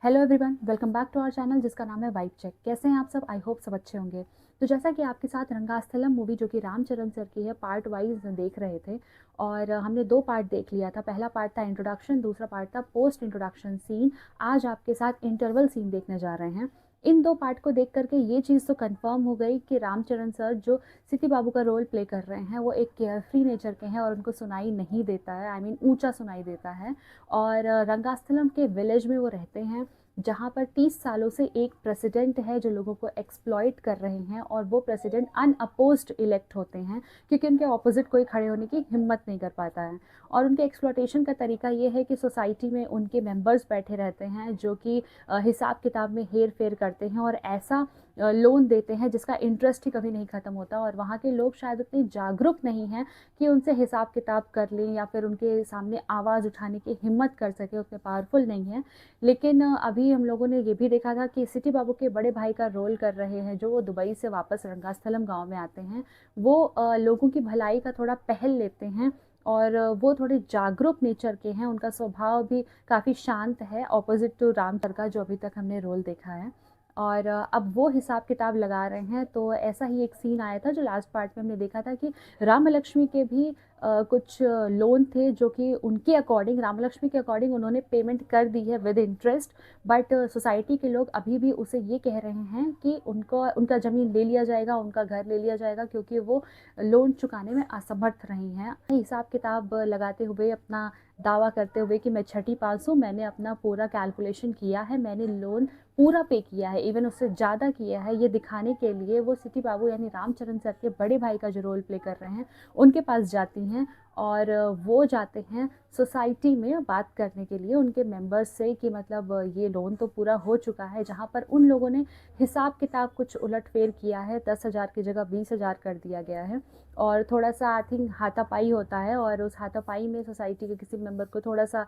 Hello everyone, welcome back to our channel जिसका नाम है वाइब चेक। कैसे हैं आप सब? आई होप सब अच्छे होंगे। तो जैसा कि आपके साथ रंगास्थलम मूवी जो कि रामचरण सर की है पार्ट वाइज देख रहे थे और हमने दो पार्ट देख लिया था। पहला पार्ट था इंट्रोडक्शन, दूसरा पार्ट था पोस्ट इंट्रोडक्शन सीन। आज आपके साथ इंटरवल सीन देखने जा रहे हैं। इन दो पार्ट को देख करके ये चीज़ तो कंफर्म हो गई कि रामचरण सर जो सिटी बाबू का रोल प्ले कर रहे हैं वो एक केयरफ्री नेचर के हैं और उनको सुनाई नहीं देता है, आई मीन ऊंचा सुनाई देता है। और रंगास्थलम के विलेज में वो रहते हैं जहाँ पर 30 सालों से एक प्रेसिडेंट है जो लोगों को एक्सप्लॉइट कर रहे हैं और वो प्रेसिडेंट अनअपोज्ड इलेक्ट होते हैं क्योंकि उनके ऑपोजिट कोई खड़े होने की हिम्मत नहीं कर पाता है। और उनके एक्सप्लॉटेशन का तरीका ये है कि सोसाइटी में उनके मेंबर्स बैठे रहते हैं जो कि हिसाब किताब में हेर फेर करते हैं और ऐसा लोन देते हैं जिसका इंटरेस्ट ही कभी नहीं ख़त्म होता। और वहाँ के लोग शायद उतने जागरूक नहीं हैं कि उनसे हिसाब किताब कर लें या फिर उनके सामने आवाज़ उठाने की हिम्मत कर सके, उतने पावरफुल नहीं हैं। लेकिन अभी हम लोगों ने ये भी देखा था कि सिटी बाबू के बड़े भाई का रोल कर रहे हैं जो वो दुबई से वापस रंगास्थलम गांव में आते हैं। वो लोगों की भलाई का थोड़ा पहल लेते हैं और वो थोड़े जागरूक नेचर के हैं। उनका स्वभाव भी काफ़ी शांत है, ऑपोजिट टू राम सर का जो अभी तक हमने रोल देखा है। और अब वो हिसाब किताब लगा रहे हैं। तो ऐसा ही एक सीन आया था जो लास्ट पार्ट में हमने देखा था कि राम लक्ष्मी के भी कुछ लोन थे जो कि उनके अकॉर्डिंग, राम लक्ष्मी के अकॉर्डिंग उन्होंने पेमेंट कर दी है विद इंटरेस्ट। बट सोसाइटी के लोग अभी भी उसे ये कह रहे हैं कि उनका ज़मीन ले लिया जाएगा, उनका घर ले लिया जाएगा क्योंकि वो लोन चुकाने में असमर्थ रही हैं। हिसाब किताब लगाते हुए, अपना दावा करते हुए कि मैं छठी पास हूँ, मैंने अपना पूरा कैलकुलेशन किया है, मैंने लोन पूरा पे किया है, इवन उससे ज़्यादा किया है, ये दिखाने के लिए वो सिटी बाबू यानी रामचरण सर के बड़े भाई का जो रोल प्ले कर रहे हैं उनके पास जाती हैं। और वो जाते हैं सोसाइटी में बात करने के लिए उनके मेंबर्स से कि मतलब ये लोन तो पूरा हो चुका है, जहाँ पर उन लोगों ने हिसाब किताब कुछ उलटफेर किया है, 10,000 की जगह 20,000 कर दिया गया है। और थोड़ा सा आई थिंक हाथापाई होता है और उस हाथापाई में सोसाइटी के किसी मेंबर को थोड़ा सा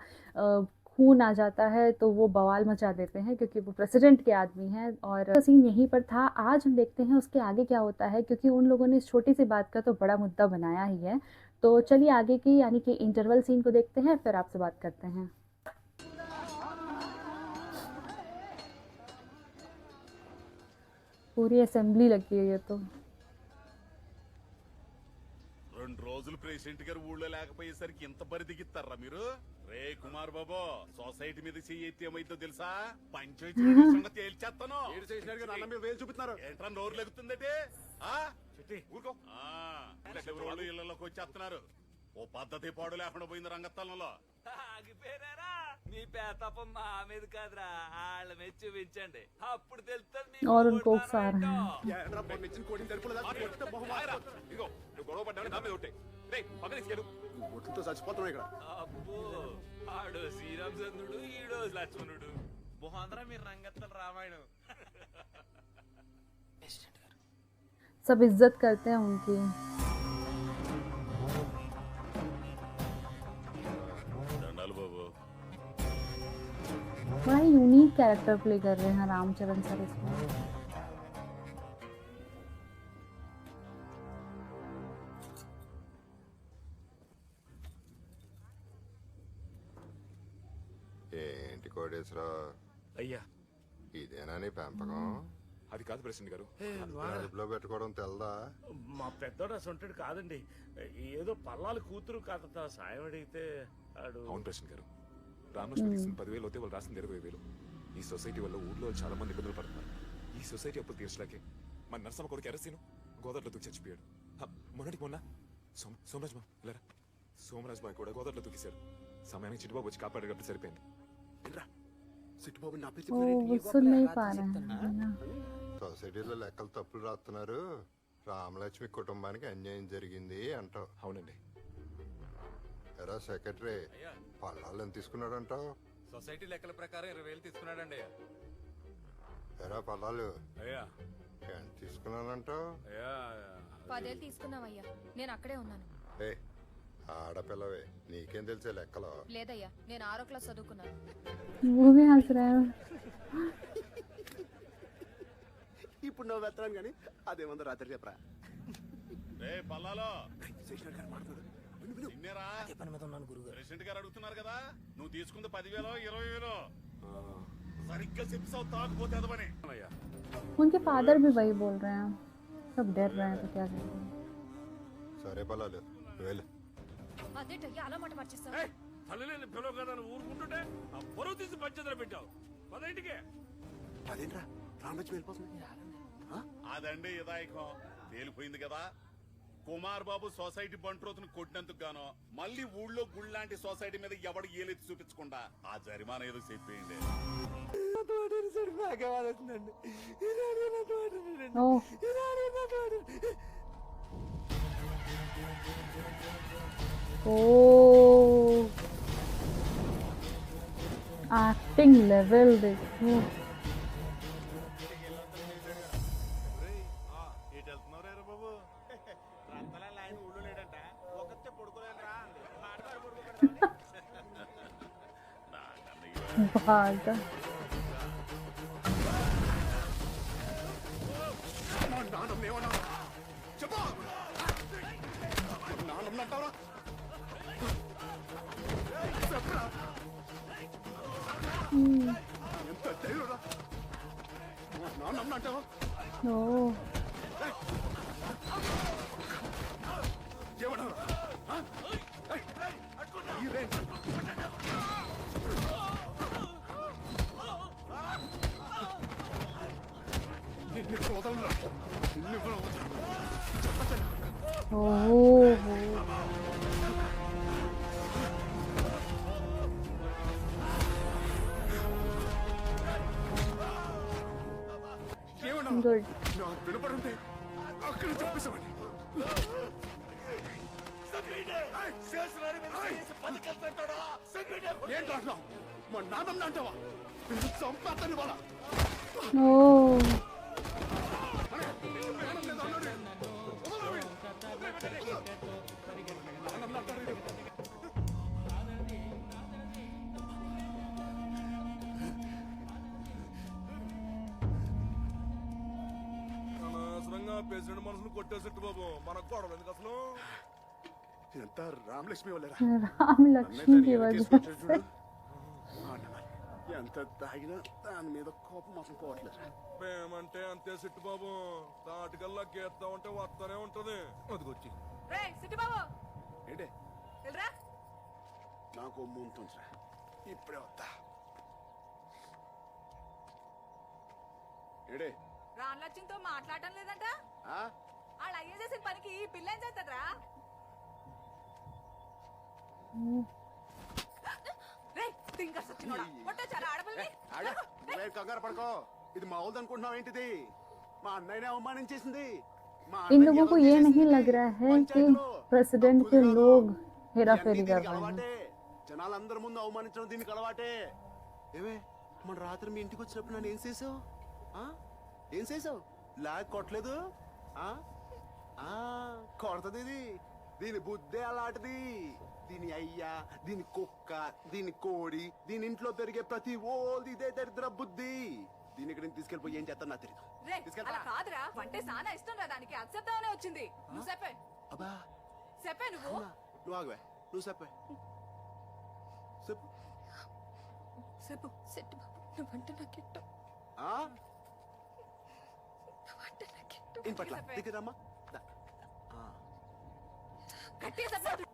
खून आ जाता है तो वो बवाल मचा देते हैं क्योंकि वो प्रेसिडेंट के आदमी हैं। और सीन यहीं पर था। आज हम देखते हैं उसके आगे क्या होता है क्योंकि उन लोगों ने इस छोटी सी बात का तो बड़ा मुद्दा बनाया ही है। तो चलिए आगे की यानी कि इंटरवल सीन को देखते हैं, फिर आपसे बात करते हैं। पूरी असेंबली लगी है ये तो। 2 రోజులు ప్రెసిడెంట్ గారు ఊళ్ళో లేకపోయేసరికి ఇంత బరిదిగిస్తారా మీరు? రే కుమార్ బాబు, సొసైటీ మీద చెయ్యి ఏమైందో తెలుసా? పంచాయతీ సంగతి తేల్చేస్తాను. ఏడు చేసినారు కదా, అన్న మీద వేలు చూపిస్తున్నారు. ఏంట్రా నోరు లెగుతుందటి? ఊరుకో. వాళ్ళు ఇళ్లలోకి వచ్చేస్తున్నారు. ఓ పద్ధతి పాడు లేకుండా పోయింది రంగస్థలంలో. ఆగిపోయినారా? మీ పేతపం మా మీద కాదురా, వాళ్ళ మీద చూపించండి, అప్పుడు తెలుస్తుంది. और उनको उकसा रहे हैं। ఏంట్రా మొన్న ఇచ్చిన కోడిని తలుపులు దాకా కొట్టితే మొహం మారిపోతుంది. ఇదిగో నువ్వు గొడవ పడ్డావు నా మీద ఒకటి. రే పక్కన తీసుకెళ్ళు. నువ్వు ఒట్లతో చచ్చిపోతున్నావు ఇక్కడ. అబ్బో, ఆడు శ్రీరామచంద్రుడు, ఈడో లక్ష్మణుడు. బాగుందరా మీరు రంగస్థల రామాయణం. सब इज्जत करते हैं उनकी। దండాలు బాబు. बड़ा यूनिक कैरेक्टर प्ले कर रहे हैं रामचरण सर इसमें। ఏంటి కోటేశ్వరరావు, అయ్యా ఇదేనా నీ పెంపకం? అది కాదు ప్రెసిడెంట్ గారు. అదుపులో పెట్టుకోవడం తెల్దా? మా పెద్దోడు అసొంటాడు కాదండి. ఏదో పల్లాలు కూతురు కాదంత సాయం అడిగితే ఆడు. అవును ప్రెసిడెంట్ గారు, రామలక్ష్మి తీసిన 10,000 అయితే వాళ్ళు రాసింది 20,000. ఈ సొసైటీ వల్ల ఊర్లో చాలా మంది ఇబ్బందులు పడుతున్నారు. ఈ సొసైటీ అప్పులు తీర్చడాకే మన నర్సమ్మ కొడుకు ఎరసీను గోదావరిలో దూకి చచ్చిపోయాడు. మొన్నటికి మొన్న సోమరాజ్ మా ఇలా సోమరాజ్ మా కూడా గోదావరిలో దూకేశారు. సమయానికి చిట్టుబాబు వచ్చి కాపాడేటప్పుడు సరిపోయింది. సిట్టుబాబు నా పేరు ओ చెప్పారు. वो सुन नहीं पा रहे हैं ना। సొసైటీలో లెక్కలు తప్పులు రాస్తున్నారు, రామలక్ష్మి కుటుంబానికి అన్యాయం జరిగింది అంటావు. అవునండి. ఎరా సెక్రటరీ, పల్లాలు ఎంత తీసుకున్నాడు అంటావు? సొసైటీ లెక్కల ప్రకారం 20,000 తీసుకున్నాడండి. ఎరా పల్లాలు అయ్యా ఎంత తీసుకున్నానంటావు? అయ్యా 10,000 తీసుకున్నావయ్యా, నేను అక్కడే ఉన్నాను. ఏ ఆడపిల్లవే, నీకేం తెలిసే లెక్కలో? లేదయ్యా, నేను 6వ క్లాస్ చదువుకున్నాను. वो भी हंस रहे हैं। ఇప్పుడు నువ్వు వెళ్తాను కానీ అదేమందో రాత్రి చెప్పరా. రే పల్లాలో చేసినాడు కానీ మాట్లాడు. విన్నారా? ప్రెసిడెంట్ గారు అడుగుతున్నారు కదా, నువ్వు తీసుకుంది 10,000 20,000? సరిగ్గా చెప్తావు తాకపోతే అదవనే అయ్యా उनके फादर भी वही बोल रहे हैं, सब डर रहे हैं तो क्या करें। సరే పొలాలు నువ్వు వెళ్ళు. అదేటయ్యా అలా మాట మార్చేస్తావు తల్లిని పిలవ కదా అని ఊరుకుంటుంటే ఆ పొరుగు తీసి పంచదర పెట్టావు పద ఇంటికి. అదేంట్రా రామలక్ష్మి వెళ్ళిపోతుంది. అదండి ఇదాయకం తేలిపోయింది కదా. కుమార్ బాబు సొసైటీ బంట్రోతును కొట్టినందుకు గాను మళ్ళీ ఊళ్ళో గుళ్ళాంటి సొసైటీ మీద ఎవడు ఏలెత్తి చూపించకుండా ఆ జరిమానా ఏదో చెప్పేయండి. ओह ओह एक्टिंग लेवल देखो। ఎటు వెళ్తున్నారా బాబు? రంతలాల ఆయన ఊళ్ళో లేడంట, ఒకతే పడుకోలేదురా भागा నాన్నమ్మ ఏమన్నా చెప్పు. నాన్నమ్మ అంటావా? చెప్పరా ఎంత ధైర్యంరా? నాన్నమ్మ అంటావా? ओह ఏమన్నారా? ఈ రేంజ్ నిన్ను వదలరా, నిన్ను వదలరా. ओह ఏమన్నా? गुड నాకు వినపడుంటే అక్కడ చెప్పేసామని. ఏంటంటున్నావు? మా నాన్నమ్మ అంటావా? నిన్ను చంపేస్తాను ఇవాళ. ओह అనవసరంగా పేషెంట్ మనసును కొట్టేసట్టు బాబు మనకు గొడవ ఎందుకు అసలు. ఎంత రామలక్ష్మి వాళ్ళరా. राम लक्ष्मी की वजह से ఎంత తాగినా దాని మీద కోపం మాత్రం పోవట్లేదు. మేమంటే అంతే సిట్టు బాబు, తాటికల్లా గీస్తా ఉంటే వస్తానే ఉంటది. అదిగొచ్చి ఏంటే నాకు ముంతుందిరా, ఇప్పుడే వస్తా. ఏడే రామలక్ష్మితో మాట్లాడటం లేదంట. ఆ? వాళ్ళు అయ్యే చేసిన పనికి ఈ పిల్ల ఏం చేస్తాడ్రా? కంగారు పడుకో, ఇది మా ఊళ్ళో అనుకుంటున్నావు ఏంటిది? మా అన్నయ్యనే అవమానించేసింది. మా इन అన్నయ్య लोगों को ఏదో ये చేసేసింది. नहीं लग रहा है कि పంచాయతీలో प्रेसिडेंट के తప్పులు लोग కాదు. हेरा ఇవన్నీ फेरी कर దీనికి रहे हैं। అలవాటే. జనాలందరి ముందు అవమానించడం దీనికి అలవాటే. ఏమే మన రాత్రి మీ ఇంటికి వచ్చినప్పుడు నన్ను ఏం చేసావు? ఏం చేసావు? లాగ్ కొట్టలేదు. కొడతది ఇది. దీని బుద్ధే అలాంటిది. దీని అయ్యా, దీని కుక్క, దీని కోడి, దీని ఇంట్లో పెరిగే ప్రతి ఓది ఇదే దరిద్ర బుద్ధి. దీని ఇక్కడ తీసుకెళ్ళిపోయి ఏం చేస్తాను నాకు తెలియదు. అలా కాదురా, వంటే సానా ఇష్టం రా, దానికి అక్సెప్ట్ వచ్చింది. నువ్వు చెప్పే అబ్బా చెప్పే నువ్వు అవునా? నువ్వు ఆగవే, నువ్వు చెప్పే చెప్పు. చెప్పు. సెట్ బాబు నువ్వంటే నాకెట్టం నువ్వంటే నాకెట్టం ఏం పట్ల దగ్గరమ్మా. గట్టిగా చెప్పు.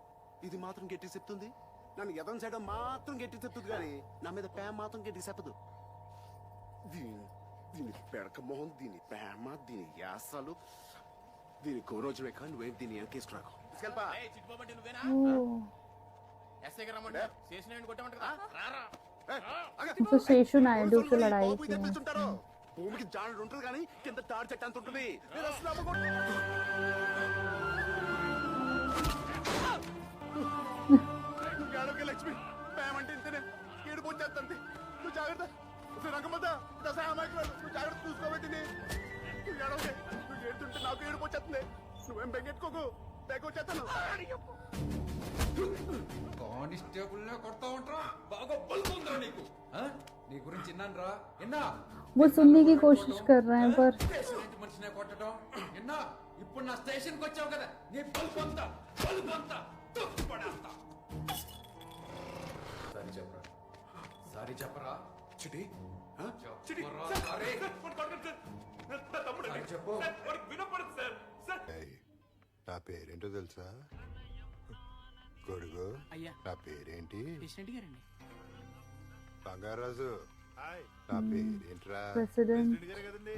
ఇది మాత్రం గట్టి చెప్తుంది. నన్ను ఎదం చేయడం మాత్రం గట్టి చెప్తుంది కానీ నా మీద ప్రేమ మాత్రం గట్టి చెప్పదు. దీని పెడక మొహం, దీని ప్రేమ, దీని యాసలు, దీని గౌరవమే కానీ నువ్వేం దీన్ని వెనకేసుకురాకు. तो शेषु नायडू से लड़ाई की है। భూమికి జానుడు ఉంటుంది కానీ కింద తాడు చెట్టు అంత ఉంటుంది. లక్ష్మి ప్రేమంటే ఇంతనే ఏడు పోచేస్తుంది. నువ్వు జాగ్రత్త రంగమ్మద్ద దశ అమాయకురాలు, నువ్వు జాగ్రత్త చూసుకోబెట్టింది. నువ్వు ఏడవకే, నువ్వు ఏడుతుంటే నాకు ఏడు పోచేస్తుంది. నువ్వేం బెంగెట్టుకోకు, బెగ్గొచ్చేస్తాను. కానిస్టేబుల్ కొడతా ఉంటా బాగా బలుపుందా నీకు? నీ గురించి విన్నాను రా. విన్నా वो सुनने की कोशिश कर रहे हैं पर మనిషినే కొట్టడం విన్నా. ఇప్పుడు నా స్టేషన్కి వచ్చావు కదా, నీ బలుపంతా తొక్కి పడేస్తా. సారీ చెప్పరా, సారీ చెప్పరా. చిటి చిటి, చెప్పరా, సార్, అరే. సార్, వాడు కొట్టండి, సార్. నా తమ్ముడు అండి. చెప్పు. సార్, వాడికి వినపడదు, సార్. సార్. ఏయ్, నా పేరేంటో తెలుసా? గొడుగు. అయ్యా నా పేరేంటి? ప్రెసిడెంట్ గారండి. బంగారాజు. నా పేరేంట్రా? ప్రెసిడెంట్ గారే కదండి.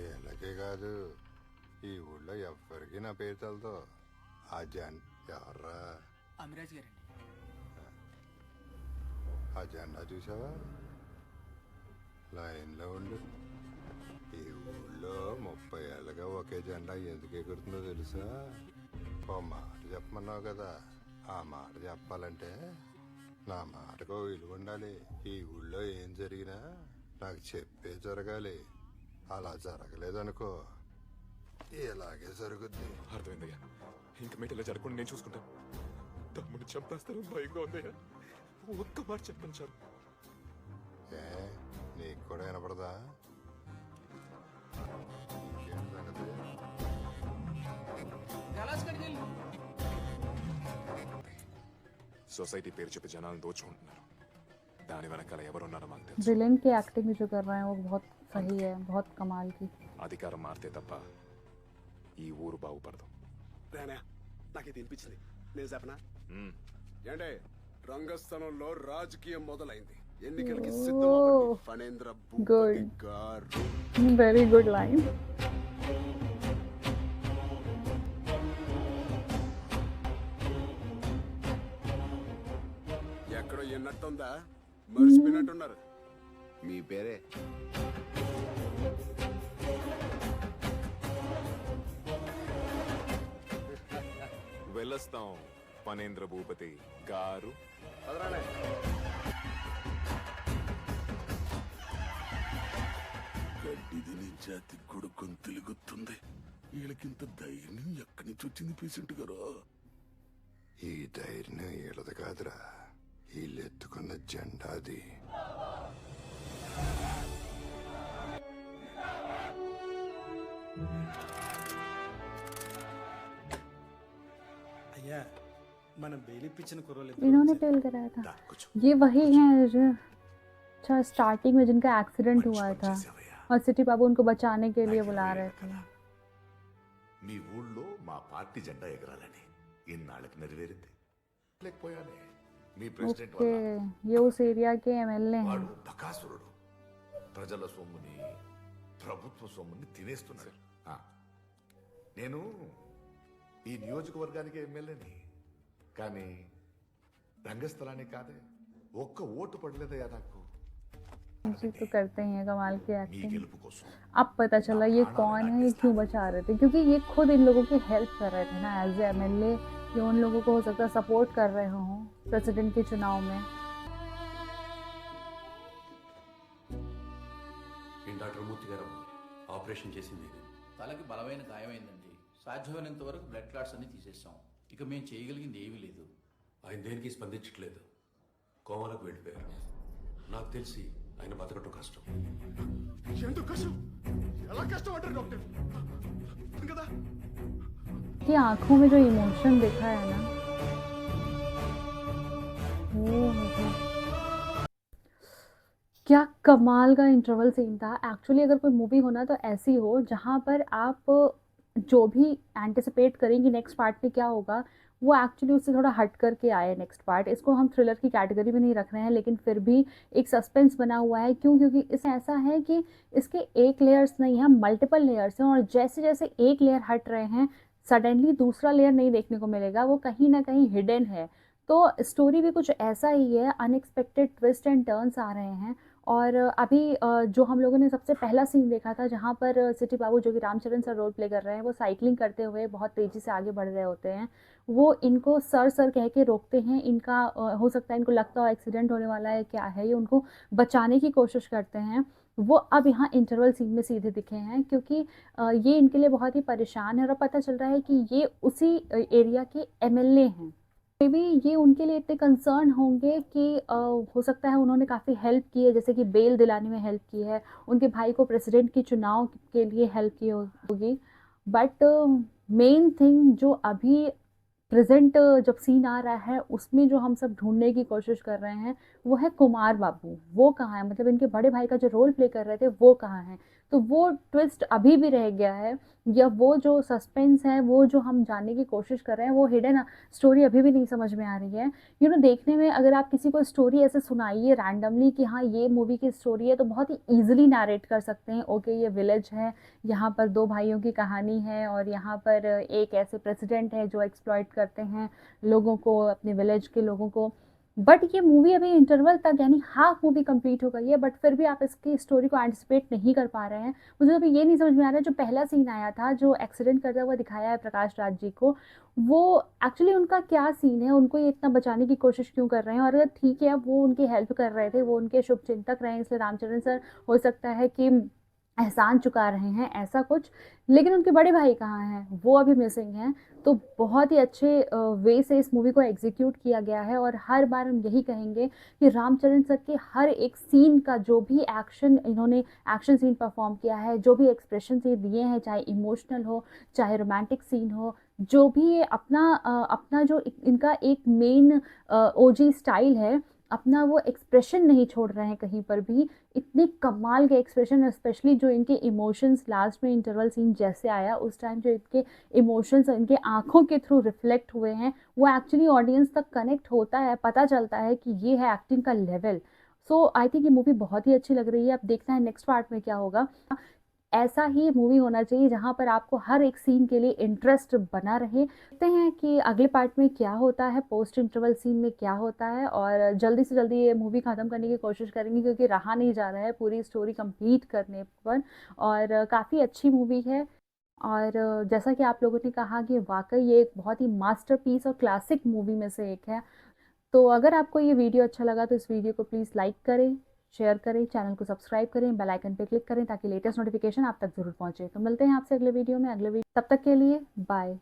ఏళ్ళకే కాదు, ఈ ఊళ్ళో ఎవ్వరికి నా పేరు తెలదు. ఆ జెండా ఎవర్రా? అమిరాజ్ గారండి. ఆ జెండా చూసావా? లైన్లో ఉండు. ఈ ఊళ్ళో 30 ఏళ్ళగా ఒకే జెండా ఎందుకు ఎగురుతుందో తెలుసా? ఓ మాట చెప్పమన్నావు కదా, ఆ మాట చెప్పాలంటే నా మాటకు విలువ ఉండాలి. ఈ ఊళ్ళో ఏం జరిగినా నాకు చెప్పే జరగాలి. అలా జరగలేదనుకో ఇలాగే జరుగుద్ది. అర్థమైందయ్యా, ఇంక మీట ఇలా జరగకుండా నేను చూసుకుంటాను. తమ్ముడిని చంపేస్తాను భయంగా ఉందయ్యా. ఒక్క మాట చెప్పండి చాలు. ఏ నీకు కూడా వినపడదా? ఇంకేం సంగతి? కైలాస్ గడికి వెళ్ళు. సొసైటీ పేరు చెప్పి జనాలను దోచుకుంటున్నారు. దాని వెనకాల ఎవరున్నారో మాకు తెలుసు. विलेन की एक्टिंग जो कर रहे हैं वो बहुत सही है, बहुत कमाल की। అధికారం మారితే తప్ప ఈ ఊరు బాగుపడదు. రానా నాకు ఇది వినిపించింది, నేను చెప్పనా? మ్మ్. ఏంటే రంగస్థలంలో రాజకీయం మొదలైంది. ఎన్నికలకి ఓ, సిద్ధం. ఫణేంద్ర భూపతి good. గారు. Very good line. ఎక్కడో ఎన్నట్టుందా? మర్చిపోయినట్టున్నారు. మీ పేరే వెళ్ళొస్తాం ఫణేంద్ర భూపతి గారు. పదరానే. గడ్డి తిని జాతి కొడుకుని తెలుగుతుంది. వీళ్ళకింత ధైర్యం ఎక్కడి నుంచి వచ్చింది పేషెంట్ గారు? ఈ ధైర్యం ఈడది కాదురా, వీళ్ళు ఎత్తుకున్న జెండాది. అయ్యా మనం బెయిలిప్పించిన కుర్రోలు इन्होंने टेल कराया था, ये वही हैं जो अच्छा स्टार्टिंग में जिनका एक्सीडेंट हुआ था और सिटी बाबू उनको बचाने के लिए बुला रहे थे। మీ ఊళ్ళో మా పార్టీ జెండా ఎగరాలని ఇన్నాళ్ళకి నెరవేరింది. లేకపోయానే మీ ప్రెసిడెంట్ ओके, ये उस एरिया के एमएलए हैं। వాడు బకాసురుడు. ప్రజల సొమ్ముని, ప్రభుత్వ సొమ్ముని తినేస్తున్నాడు. ఆ, నేను ఈ నియోజకవర్గానికి ఎమ్మెల్యేని, కానీ రంగస్థలానికి కాదే. ఒక్క ఓటు పడలేదయ్యా నాకు. जी तो करते ही हैं कमाल की మీ एक्टिंग। గెలుపు కోసం अब पता चला ये कौन है, ये क्यों बचा रहे थे, क्योंकि ये खुद इन लोगों की हेल्प कर रहे थे ना एज ए एमएलए। ये उन लोगों को हो सकता है सपोर्ट कर रहे हों प्रेसिडेंट के चुनाव में। డాక్టర్ మూర్తి గారు ఆపరేషన్ చేసింది. తలకి బలమైన గాయమైందండి. సాధ్యమైనంత వరకు బ్లడ్ క్లాట్స్ అన్ని తీసేస్తాం. ఇక మేము చేయగలిగింది ఏమీ లేదు. ఆయన దేనికి స్పందించట్లేదు. కోమలకు వెళ్ళిపోయారు. నాకు తెలిసి ఆయన బతకటం కష్టం. ఎందుకు కష్టం? ఎలా కష్టం అంటారు డాక్టర్? కదా कि आंखों में जो इमोशन दिखा है ना, वो क्या कमाल का इंटरवल सीन था। एक्चुअली अगर कोई मूवी हो ना तो ऐसी हो जहाँ पर आप जो भी एंटिसिपेट करेंगे नेक्स्ट पार्ट में क्या होगा, वो एक्चुअली उससे थोड़ा हट करके आए नेक्स्ट पार्ट। इसको हम थ्रिलर की कैटेगरी में नहीं रख रहे हैं, लेकिन फिर भी एक सस्पेंस बना हुआ है। क्यों? क्योंकि इसमें ऐसा है कि इसके एक लेयर्स नहीं है, मल्टीपल लेयर्स हैं, और जैसे जैसे एक लेयर हट रहे हैं सडनली दूसरा लेयर नहीं देखने को मिलेगा, वो कहीं ना कहीं हिडन है। तो स्टोरी भी कुछ ऐसा ही है, अनएक्सपेक्टेड ट्विस्ट एंड टर्न्स आ रहे हैं। और अभी जो हम लोगों ने सबसे पहला सीन देखा था जहाँ पर सिटी बाबू जो कि रामचरण सर रोल प्ले कर रहे हैं, वो साइकिलिंग करते हुए बहुत तेज़ी से आगे बढ़ रहे होते हैं। वो इनको सर सर कह के रोकते हैं। इनका हो सकता है इनको लगता हो एक्सीडेंट होने वाला है, क्या है, ये उनको बचाने की कोशिश करते हैं। वो अब यहाँ इंटरवल सीन में सीधे दिखे हैं, क्योंकि ये इनके लिए बहुत ही परेशान है और अब पता चल रहा है कि ये उसी एरिया के एमएलए हैं। मे बी ये उनके लिए इतने कंसर्न होंगे कि हो सकता है उन्होंने काफ़ी हेल्प की है, जैसे कि बेल दिलाने में हेल्प की है, उनके भाई को प्रेसिडेंट की चुनाव के लिए हेल्प की होगी। बट मेन थिंग जो अभी प्रेजेंट जब सीन आ रहा है उसमें जो हम सब ढूंढने की कोशिश कर रहे हैं वो है कुमार बाबू। वो कहाँ है, मतलब इनके बड़े भाई का जो रोल प्ले कर रहे थे वो कहाँ है। तो वो ट्विस्ट अभी भी रह गया है, या वो जो सस्पेंस है, वो जो हम जानने की कोशिश कर रहे हैं, वो हिडन स्टोरी अभी भी नहीं समझ में आ रही है। देखने में अगर आप किसी को स्टोरी ऐसे सुनाइए रैंडमली कि हाँ ये मूवी की स्टोरी है, तो बहुत ही ईजिली नरेट कर सकते हैं। ओके, ये विलेज है, यहाँ पर दो भाइयों की कहानी है और यहाँ पर एक ऐसे प्रेसिडेंट है जो एक्सप्लॉइट करते हैं लोगों को, अपने विलेज के लोगों को। बट ये मूवी अभी इंटरवल तक, यानी हाफ मूवी कंप्लीट हो गई है, बट फिर भी आप इसकी स्टोरी को एंटिसिपेट नहीं कर पा रहे हैं। मुझे अभी ये नहीं समझ में आ रहा है, जो पहला सीन आया था, जो एक्सीडेंट करता हुआ दिखाया है प्रकाश राज जी को, वो एक्चुअली उनका क्या सीन है, उनको ये इतना बचाने की कोशिश क्यों कर रहे हैं। और अगर ठीक है वो उनकी हेल्प कर रहे थे, वो उनके शुभ चिंतक रहे हैं, इसलिए रामचरण सर हो सकता है कि एहसान चुका रहे हैं ऐसा कुछ, लेकिन उनके बड़े भाई कहाँ हैं, वो अभी मिसिंग हैं। तो बहुत ही अच्छे वे से इस मूवी को एग्जीक्यूट किया गया है। और हर बार हम यही कहेंगे कि रामचरण सर के हर एक सीन का जो भी एक्शन इन्होंने एक्शन सीन परफॉर्म किया है, जो भी एक्सप्रेशन ये दिए हैं, चाहे इमोशनल हो चाहे रोमांटिक सीन हो, जो भी ये अपना जो इनका एक मेन ओजी स्टाइल है, अपना वो एक्सप्रेशन नहीं छोड़ रहे हैं कहीं पर भी। इतने कमाल के एक्सप्रेशन, स्पेशली जो इनके इमोशंस लास्ट में इंटरवल सीन जैसे आया उस टाइम, जो इनके इमोशंस इनके आंखों के थ्रू रिफ्लेक्ट हुए हैं, वो एक्चुअली ऑडियंस तक कनेक्ट होता है, पता चलता है कि ये है एक्टिंग का लेवल। सो आई थिंक ये मूवी बहुत ही अच्छी लग रही है। अब देखना है नेक्स्ट पार्ट में क्या होगा। ऐसा ही मूवी होना चाहिए जहाँ पर आपको हर एक सीन के लिए इंटरेस्ट बना रहे। देखते हैं कि अगले पार्ट में क्या होता है, पोस्ट इंटरवल सीन में क्या होता है, और जल्दी से जल्दी ये मूवी ख़त्म करने की कोशिश करेंगे क्योंकि रहा नहीं जा रहा है पूरी स्टोरी कंप्लीट करने पर। और काफ़ी अच्छी मूवी है। और जैसा कि आप लोगों ने कहा कि वाकई ये एक बहुत ही मास्टरपीस और क्लासिक मूवी में से एक है। तो अगर आपको ये वीडियो अच्छा लगा तो इस वीडियो को प्लीज़ लाइक करें, शेयर करें, चैनल को सब्सक्राइब करें, बेल आइकन पे क्लिक करें ताकि लेटेस्ट नोटिफिकेशन आप तक ज़रूर पहुंचे। तो मिलते हैं आपसे अगले वीडियो में, तब तक के लिए बाय।